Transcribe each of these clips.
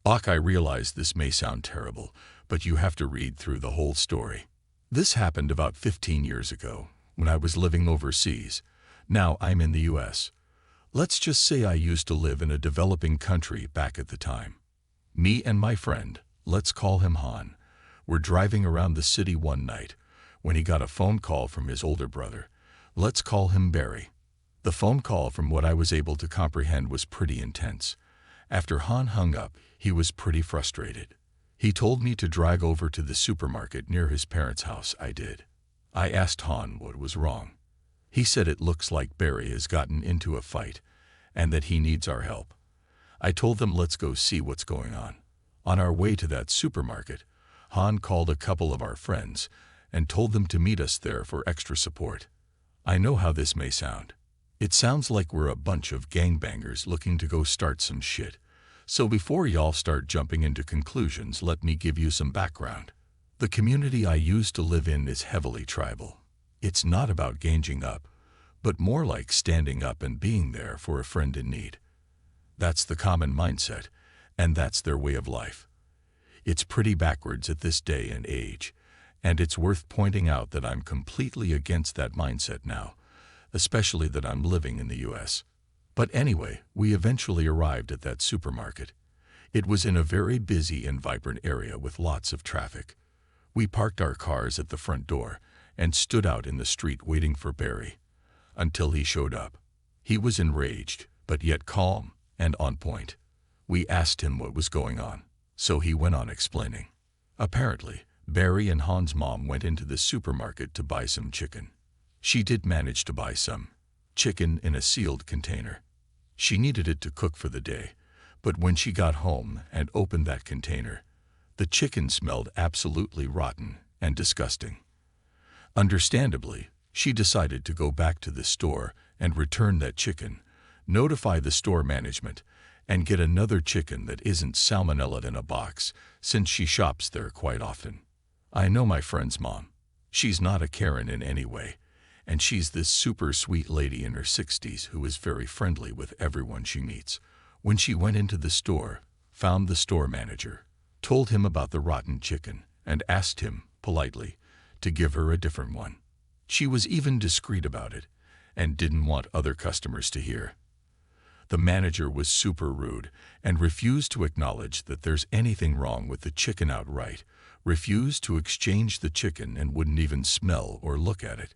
I realize this may sound terrible, but you have to read through the whole story. This happened about 15 years ago, when I was living overseas. Now I'm in the US. Let's just say I used to live in a developing country back at the time. Me and my friend, let's call him Han, were driving around the city one night when he got a phone call from his older brother. Let's call him Barry. The phone call, from what I was able to comprehend, was pretty intense. After Han hung up, he was pretty frustrated. He told me to drive over to the supermarket near his parents' house. I did. I asked Han what was wrong. He said it looks like Barry has gotten into a fight and that he needs our help. I told them let's go see what's going on. On our way to that supermarket, Han called a couple of our friends and told them to meet us there for extra support. I know how this may sound. It sounds like we're a bunch of gangbangers looking to go start some shit. So before y'all start jumping into conclusions, let me give you some background. The community I used to live in is heavily tribal. It's not about ganging up, but more like standing up and being there for a friend in need. That's the common mindset, and that's their way of life. It's pretty backwards at this day and age, and it's worth pointing out that I'm completely against that mindset now, especially that I'm living in the US. But anyway, we eventually arrived at that supermarket. It was in a very busy and vibrant area with lots of traffic. We parked our cars at the front door and stood out in the street waiting for Barry until he showed up. He was enraged, but yet calm and on point. We asked him what was going on, so he went on explaining. Apparently, Barry and Han's mom went into the supermarket to buy some chicken. She did manage to buy some chicken in a sealed container. She needed it to cook for the day, but when she got home and opened that container, the chicken smelled absolutely rotten and disgusting. Understandably, she decided to go back to the store and return that chicken, notify the store management, and get another chicken that isn't salmonella in a box, since she shops there quite often. I know my friend's mom. She's not a Karen in any way, and she's this super sweet lady in her 60s who is very friendly with everyone she meets. When she went into the store, found the store manager, told him about the rotten chicken, and asked him, politely, to give her a different one. She was even discreet about it, and didn't want other customers to hear. The manager was super rude and refused to acknowledge that there's anything wrong with the chicken outright, refused to exchange the chicken, and wouldn't even smell or look at it.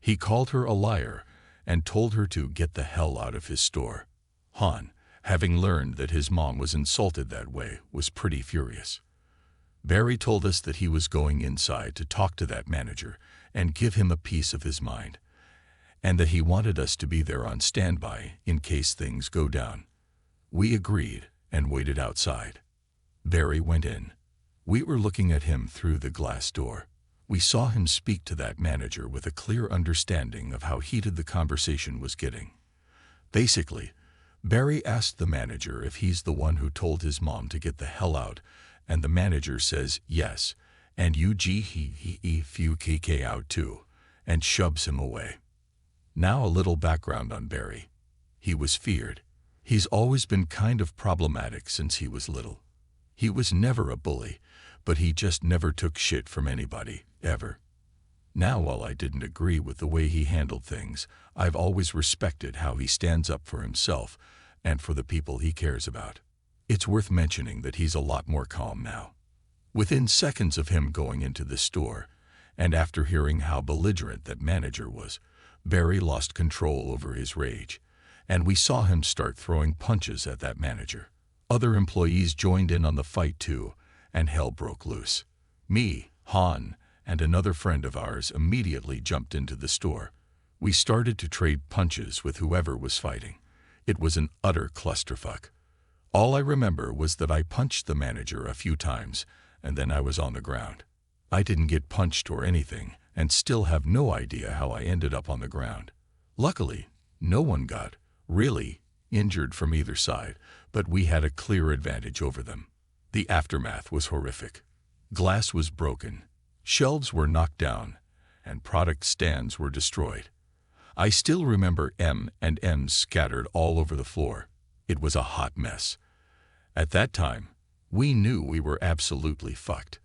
He called her a liar and told her to get the hell out of his store. Han, having learned that his mom was insulted that way, was pretty furious. Barry told us that he was going inside to talk to that manager and give him a piece of his mind, and that he wanted us to be there on standby in case things go down. We agreed and waited outside. Barry went in. We were looking at him through the glass door. We saw him speak to that manager with a clear understanding of how heated the conversation was getting. Basically, Barry asked the manager if he's the one who told his mom to get the hell out, and the manager says yes, and he out too, and shoves him away. Now a little background on Barry. He was feared. He's always been kind of problematic since he was little. He was never a bully, but he just never took shit from anybody, ever. Now, while I didn't agree with the way he handled things, I've always respected how he stands up for himself and for the people he cares about. It's worth mentioning that he's a lot more calm now. Within seconds of him going into the store, and after hearing how belligerent that manager was, Barry lost control over his rage, and we saw him start throwing punches at that manager. Other employees joined in on the fight too, and hell broke loose. Me, Han, and another friend of ours immediately jumped into the store. We started to trade punches with whoever was fighting. It was an utter clusterfuck. All I remember was that I punched the manager a few times, and then I was on the ground. I didn't get punched or anything, and still have no idea how I ended up on the ground. Luckily, no one got really injured from either side, but we had a clear advantage over them. The aftermath was horrific. Glass was broken, shelves were knocked down, and product stands were destroyed. I still remember M&Ms scattered all over the floor. It was a hot mess. At that time, We knew we were absolutely fucked.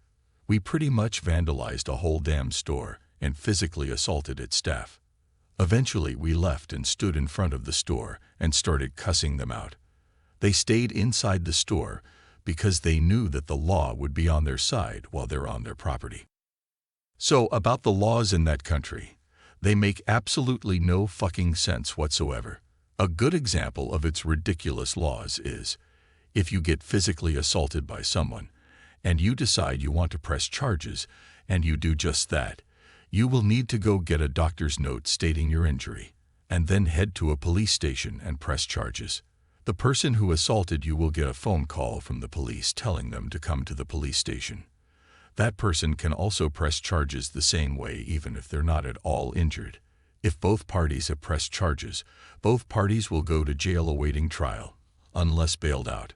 We pretty much vandalized a whole damn store and physically assaulted its staff. Eventually, we left and stood in front of the store and started cussing them out. They stayed inside the store because they knew that the law would be on their side while they're on their property. So, about the laws in that country, they make absolutely no fucking sense whatsoever. A good example of its ridiculous laws is, if you get physically assaulted by someone, and you decide you want to press charges, and you do just that, you will need to go get a doctor's note stating your injury, and then head to a police station and press charges. The person who assaulted you will get a phone call from the police telling them to come to the police station. That person can also press charges the same way even if they're not at all injured. If both parties have pressed charges, both parties will go to jail awaiting trial, unless bailed out.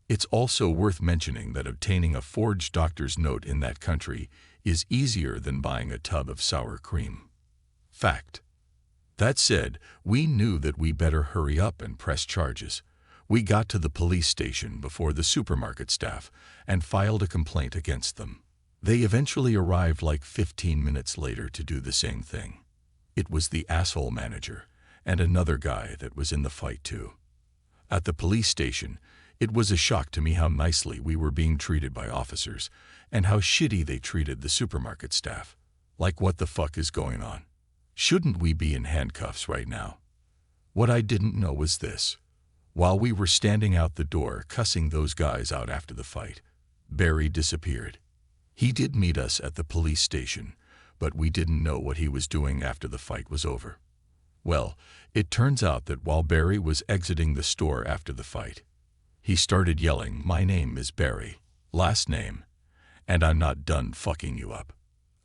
It's also worth mentioning that obtaining a forged doctor's note in that country is easier than buying a tub of sour cream. Fact. That said, we knew that we better hurry up and press charges. We got to the police station before the supermarket staff and filed a complaint against them. They eventually arrived like 15 minutes later to do the same thing. It was the asshole manager and another guy that was in the fight too. At the police station, it was a shock to me how nicely we were being treated by officers and how shitty they treated the supermarket staff. Like, what the fuck is going on? Shouldn't we be in handcuffs right now? What I didn't know was this. While we were standing out the door cussing those guys out after the fight, Barry disappeared. He did meet us at the police station, but we didn't know what he was doing after the fight was over. Well, it turns out that while Barry was exiting the store after the fight, he started yelling, "My name is Barry, last name, and I'm not done fucking you up."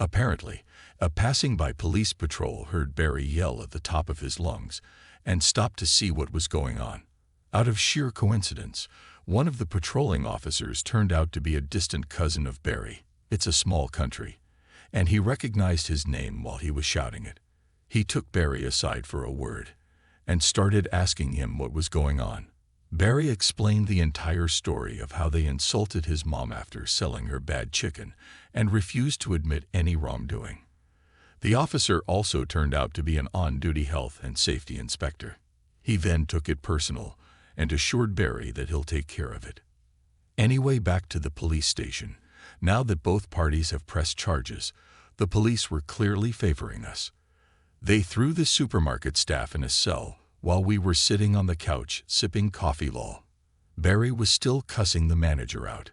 Apparently, a passing-by police patrol heard Barry yell at the top of his lungs and stopped to see what was going on. Out of sheer coincidence, one of the patrolling officers turned out to be a distant cousin of Barry. It's a small country, and he recognized his name while he was shouting it. He took Barry aside for a word and started asking him what was going on. Barry explained the entire story of how they insulted his mom after selling her bad chicken and refused to admit any wrongdoing. The officer also turned out to be an on-duty health and safety inspector. He then took it personal and assured Barry that he'll take care of it. Anyway, back to the police station. Now that both parties have pressed charges, the police were clearly favoring us. They threw the supermarket staff in a cell while we were sitting on the couch sipping coffee. Barry was still cussing the manager out.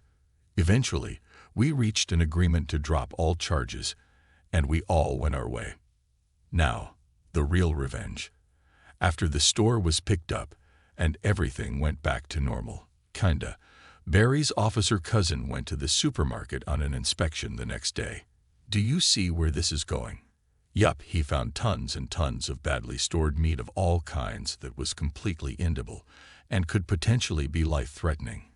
Eventually, we reached an agreement to drop all charges, and we all went our way. Now, the real revenge. After the store was picked up and everything went back to normal, kinda, Barry's officer cousin went to the supermarket on an inspection the next day. Do you see where this is going? Yup, he found tons and tons of badly stored meat of all kinds that was completely inedible and could potentially be life-threatening.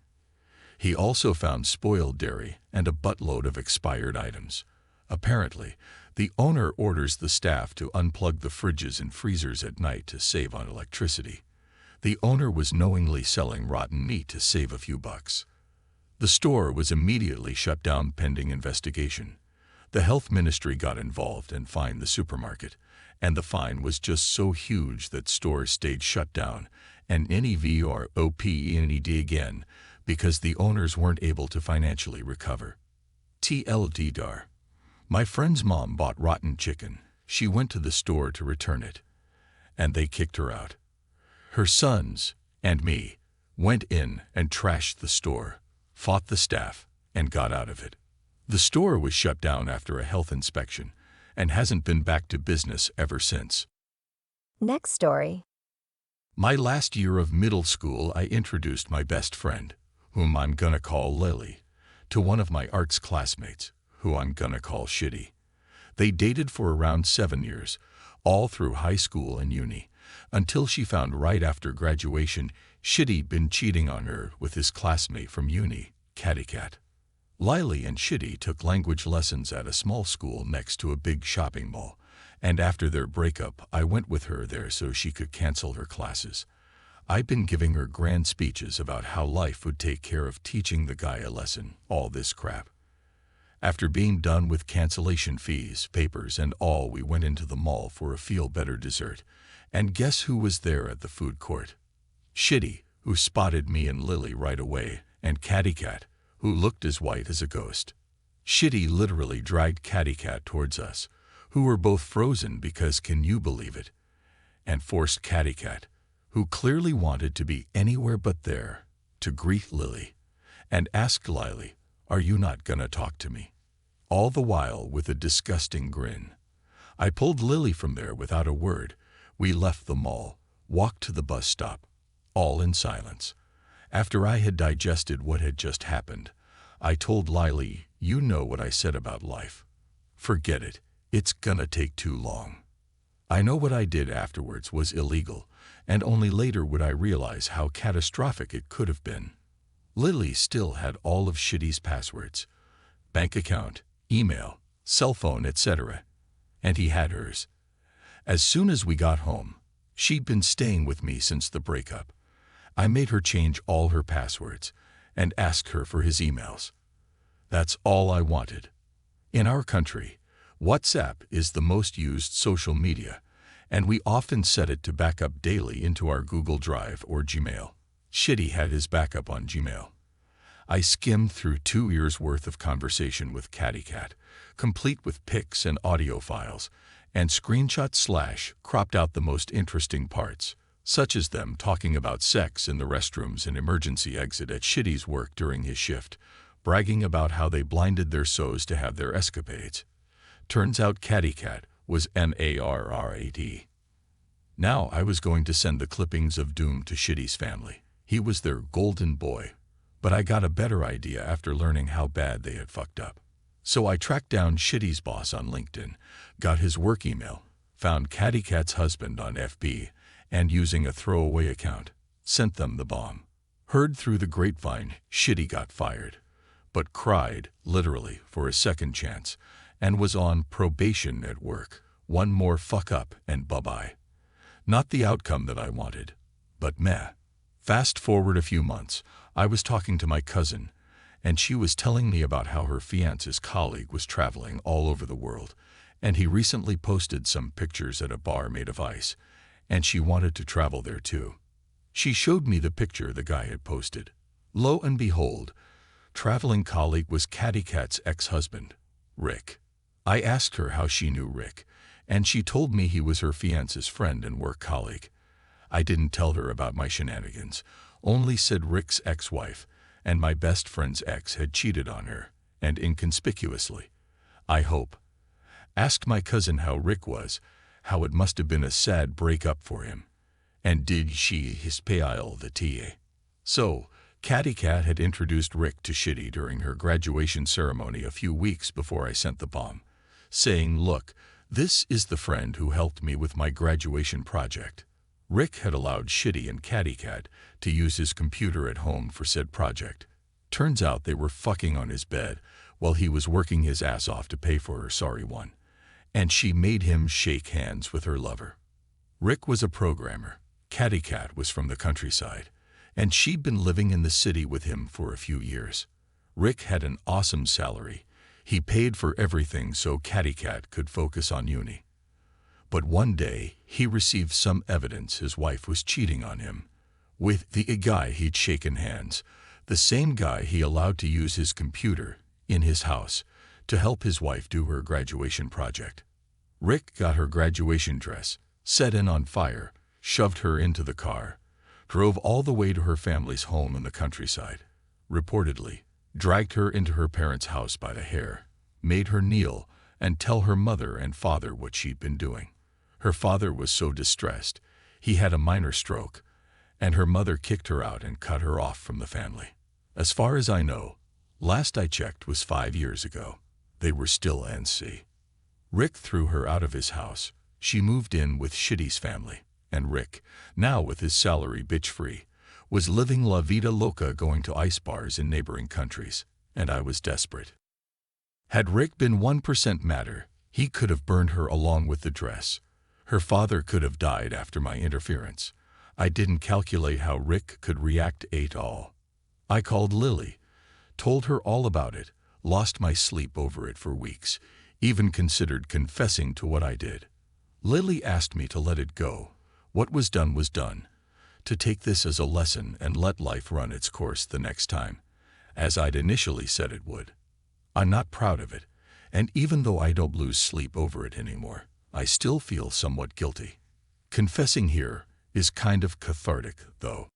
He also found spoiled dairy and a buttload of expired items. Apparently, the owner orders the staff to unplug the fridges and freezers at night to save on electricity. The owner was knowingly selling rotten meat to save a few bucks. The store was immediately shut down pending investigation. The health ministry got involved and fined the supermarket, and the fine was just so huge that stores stayed shut down and NEV or OPENED again because the owners weren't able to financially recover. TLDR. My friend's mom bought rotten chicken. She went to the store to return it, and they kicked her out. Her sons, and me, went in and trashed the store, fought the staff, and got out of it. The store was shut down after a health inspection and hasn't been back to business ever since. Next story. My last year of middle school, I introduced my best friend, whom I'm gonna call Lily, to one of my arts classmates, who I'm gonna call Shitty. They dated for around 7 years, all through high school and uni, until she found right after graduation Shitty'd been cheating on her with his classmate from uni, Cattycat. Lily and Shitty took language lessons at a small school next to a big shopping mall, and after their breakup, I went with her there so she could cancel her classes. I've been giving her grand speeches about how life would take care of teaching the guy a lesson, all this crap. After being done with cancellation fees, papers, and all, we went into the mall for a feel-better dessert. And guess who was there at the food court? Shitty, who spotted me and Lily right away, and Catty Cat, who looked as white as a ghost. Shitty literally dragged Catty Cat towards us, who were both frozen because, can you believe it? And forced Catty Cat, who clearly wanted to be anywhere but there, to greet Lily, and ask Lily, "Are you not gonna talk to me?" All the while with a disgusting grin. I pulled Lily from there without a word. We left the mall, walked to the bus stop, all in silence. After I had digested what had just happened, I told Lily, "You know what I said about life. Forget it, it's gonna take too long." I know what I did afterwards was illegal, and only later would I realize how catastrophic it could have been. Lily still had all of Shitty's passwords, bank account, email, cell phone, etc. And he had hers. As soon as we got home, she'd been staying with me since the breakup. I made her change all her passwords and ask her for his emails. That's all I wanted. In our country, WhatsApp is the most used social media, and we often set it to back up daily into our Google Drive or Gmail. Shitty had his backup on Gmail. I skimmed through 2 years' worth of conversation with Catty Cat, complete with pics and audio files, and screenshot/cropped out the most interesting parts, such as them talking about sex in the restrooms and emergency exit at Shitty's work during his shift, bragging about how they blinded their so's to have their escapades. Turns out Catty Cat was NARRAT. Now I was going to send the clippings of doom to Shitty's family. He was their golden boy. But I got a better idea after learning how bad they had fucked up. So I tracked down Shitty's boss on LinkedIn, got his work email, found Catty Cat's husband on FB, and using a throwaway account, sent them the bomb. Heard through the grapevine, Shitty got fired, but cried, literally, for a second chance, and was on probation at work. One more fuck up and bye-bye. Not the outcome that I wanted, but meh. Fast forward a few months, I was talking to my cousin, and she was telling me about how her fiance's colleague was traveling all over the world, and he recently posted some pictures at a bar made of ice, and she wanted to travel there too. She showed me the picture the guy had posted. Lo and behold, traveling colleague was Catty Cat's ex-husband, Rick. I asked her how she knew Rick, and she told me he was her fiance's friend and work colleague. I didn't tell her about my shenanigans, only said Rick's ex-wife and my best friend's ex had cheated on her, and inconspicuously. I hope. Asked my cousin how Rick was, how it must have been a sad breakup for him, and did she hispile the TA. So, Catty Cat had introduced Rick to Shitty during her graduation ceremony a few weeks before I sent the bomb, saying, "Look, this is the friend who helped me with my graduation project." Rick had allowed Shitty and Catty Cat to use his computer at home for said project. Turns out they were fucking on his bed while he was working his ass off to pay for her sorry one, and she made him shake hands with her lover. Rick was a programmer, Catty Cat was from the countryside, and she'd been living in the city with him for a few years. Rick had an awesome salary. He paid for everything so Catty Cat could focus on uni. But one day, he received some evidence his wife was cheating on him with the guy he'd shaken hands, the same guy he allowed to use his computer in his house to help his wife do her graduation project. Rick got her graduation dress, set it on fire, shoved her into the car, drove all the way to her family's home in the countryside, reportedly, dragged her into her parents' house by the hair, made her kneel and tell her mother and father what she'd been doing. Her father was so distressed, he had a minor stroke, and her mother kicked her out and cut her off from the family. As far as I know, last I checked was 5 years ago. They were still NC. Rick threw her out of his house. She moved in with Shitty's family, and Rick, now with his salary bitch-free, was living la vida loca going to ice bars in neighboring countries, and I was desperate. Had Rick been 1% madder, he could have burned her along with the dress. Her father could have died after my interference. I didn't calculate how Rick could react at all. I called Lily, told her all about it, lost my sleep over it for weeks, even considered confessing to what I did. Lily asked me to let it go. What was done, to take this as a lesson and let life run its course the next time, as I'd initially said it would. I'm not proud of it, and even though I don't lose sleep over it anymore, I still feel somewhat guilty. Confessing here is kind of cathartic, though.